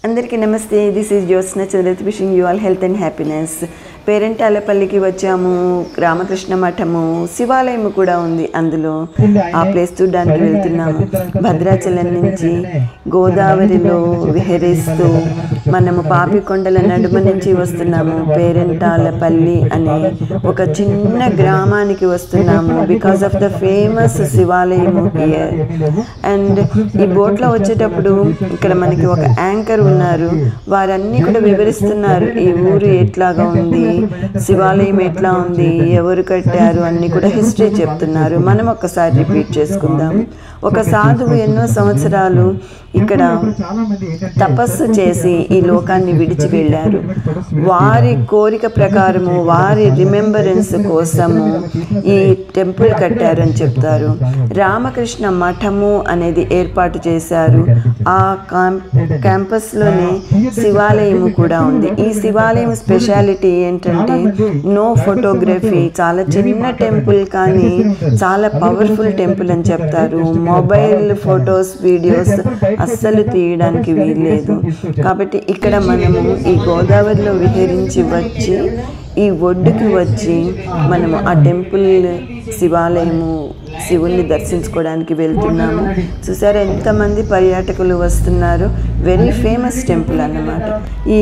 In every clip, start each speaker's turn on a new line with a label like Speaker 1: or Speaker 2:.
Speaker 1: అందరికీ నమస్తే. This is Jyotsna Chowdary wishing you all health and happiness. పేరెంటాలపల్లికి వచ్చాము. రామకృష్ణ మఠము, శివాలయం కూడా ఉంది అందులో. ఆ ప్లేస్ చూడడానికి వెళ్తున్నాము. భద్రాచలం నుంచి గోదావరిలో విహరిస్తూ మనము పాపికొండల నడుమ నుంచి వస్తున్నాము. పేరెంటాలపల్లి అనే ఒక చిన్న గ్రామానికి వస్తున్నాము బికాస్ ఆఫ్ ద ఫేమస్ శివాలయము హియర్. అండ్ ఈ బోట్లో వచ్చేటప్పుడు ఇక్కడ మనకి ఒక యాంకర్ ఉన్నారు. వారన్నీ కూడా వివరిస్తున్నారు ఈ ఊరు ఎట్లాగా ఉంది, శివాలయం ఎట్లా ఉంది, ఎవరు కట్టారు అన్ని కూడా హిస్టరీ చెప్తున్నారు. మనం ఒక్కసారి రిపీట్ చేసుకుందాం. ఒక సాధువు ఎన్నో సంవత్సరాలు ఇక్కడ తపస్సు చేసి ఈ లోకాన్ని విడిచి వెళ్ళారు. వారి కోరిక ప్రకారము, వారి రిమెంబరెన్స్ కోసము ఈ టెంపుల్ కట్టారని చెప్తారు. రామకృష్ణ మఠము అనేది ఏర్పాటు చేశారు. ఆ క్యాంపస్లోనే శివాలయము కూడా ఉంది. ఈ శివాలయం స్పెషాలిటీ ఏంటంటే నో ఫోటోగ్రఫీ. చాలా చిన్న టెంపుల్ కానీ చాలా పవర్ఫుల్ టెంపుల్ అని చెప్తారు. మొబైల్ ఫొటోస్, వీడియోస్ అస్సలు తీయడానికి వీల్లేదు. కాబట్టి ఇక్కడ మనము ఈ గోదావరిలో విహరించి వచ్చి ఈ ఒడ్డుకి వచ్చి మనము ఆ టెంపుల్ శివాలయము శివుణ్ణి దర్శించుకోవడానికి వెళ్తున్నాము. చూసారా ఎంతమంది పర్యాటకులు వస్తున్నారు. వెరీ ఫేమస్ టెంపుల్ అన్నమాట. ఈ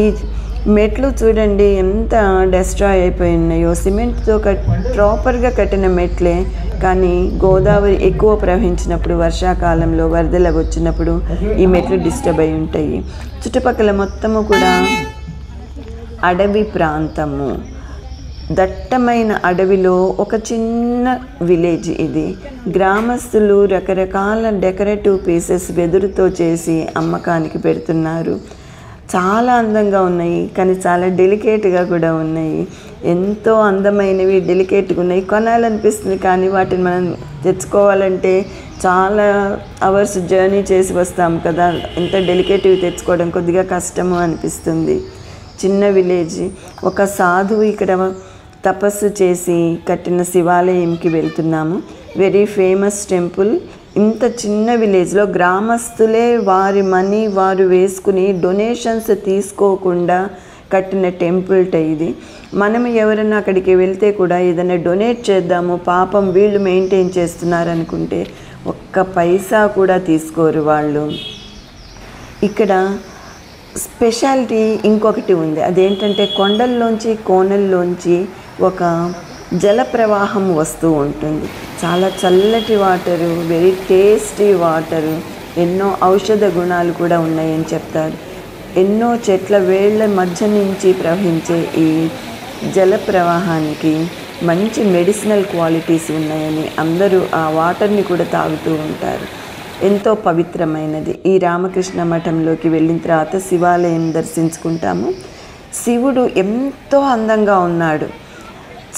Speaker 1: మెట్లు చూడండి ఎంత డెస్ట్రాయ్ అయిపోయి ఉన్నాయో. సిమెంట్తో ప్రాపర్గా కట్టిన మెట్లే, కానీ గోదావరి ఎక్కువ ప్రవహించినప్పుడు, వర్షాకాలంలో వరదలు వచ్చినప్పుడు ఈ మెట్లు డిస్టర్బ్ అయి ఉంటాయి. చుట్టుపక్కల మొత్తము కూడా అడవి ప్రాంతము, దట్టమైన అడవిలో ఒక చిన్న విలేజ్ ఇది. గ్రామస్తులు రకరకాల డెకరేటివ్ పీసెస్ వెదురుతో చేసి అమ్మకానికి పెడుతున్నారు. చాలా అందంగా ఉన్నాయి, కానీ చాలా డెలికేట్గా కూడా ఉన్నాయి. ఎంతో అందమైనవి, డెలికేట్గా ఉన్నాయి. కొనాలనిపిస్తుంది, కానీ వాటిని మనం తెచ్చుకోవాలంటే చాలా అవర్స్ జర్నీ చేసి వస్తాం కదా. ఎంత డెలికేటివ్ తెచ్చుకోవడం కొద్దిగా కష్టము అనిపిస్తుంది. చిన్న విలేజ్. ఒక సాధువు ఇక్కడ తపస్సు చేసి కట్టిన శివాలయంకి వెళ్తున్నాము. Very famous temple. ఇంత చిన్న విలేజ్లో గ్రామస్తులే వారి మనీ వారు వేసుకుని డొనేషన్స్ తీసుకోకుండా కట్టిన టెంపుల్ ఇది. మనం ఎవరైనా అక్కడికి వెళ్తే కూడా ఏదైనా డొనేట్ చేద్దాము, పాపం వీళ్ళు మెయింటైన్ చేస్తున్నారు అనుకుంటే ఒక్క పైసా కూడా తీసుకోరు వాళ్ళు. ఇక్కడ స్పెషాలిటీ ఇంకొకటి ఉంది. అదేంటంటే కొండల్లోంచి కోనల్లోంచి ఒక జల ప్రవాహం వస్తూ ఉంటుంది. చాలా చల్లటి వాటరు, వెరీ టేస్టీ వాటరు. ఎన్నో ఔషధ గుణాలు కూడా ఉన్నాయని చెప్తారు. ఎన్నో చెట్ల వేళ్ల మధ్య నుంచి ప్రవహించే ఈ జల ప్రవాహానికి మంచి మెడిసినల్ క్వాలిటీస్ ఉన్నాయని అందరూ ఆ వాటర్ని కూడా తాగుతూ ఉంటారు. ఎంతో పవిత్రమైనది. ఈ రామకృష్ణ మఠంలోకి వెళ్ళిన తర్వాత శివాలయం దర్శించుకుంటాము. శివుడు ఎంతో అందంగా ఉన్నాడు.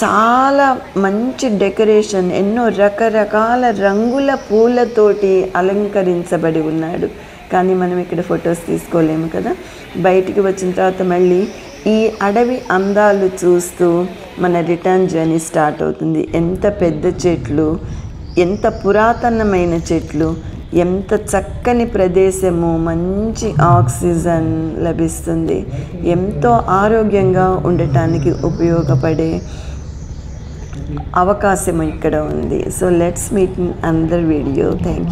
Speaker 1: చాలా మంచి డెకరేషన్, ఎన్నో రకరకాల రంగుల పూలతోటి అలంకరించబడి ఉన్నాడు. కానీ మనం ఇక్కడ ఫొటోస్ తీసుకోలేము కదా. బయటికి వచ్చిన తర్వాత మళ్ళీ ఈ అడవి అందాలు చూస్తూ మన రిటర్న్ జర్నీ స్టార్ట్ అవుతుంది. ఎంత పెద్ద చెట్లు, ఎంత పురాతనమైన చెట్లు, ఎంత చక్కని ప్రదేశము, మంచి ఆక్సిజన్ లభిస్తుంది. ఎంతో ఆరోగ్యంగా ఉండటానికి ఉపయోగపడే అవకాశం ఇక్కడ ఉంది. So let's meet in another video. Thank you.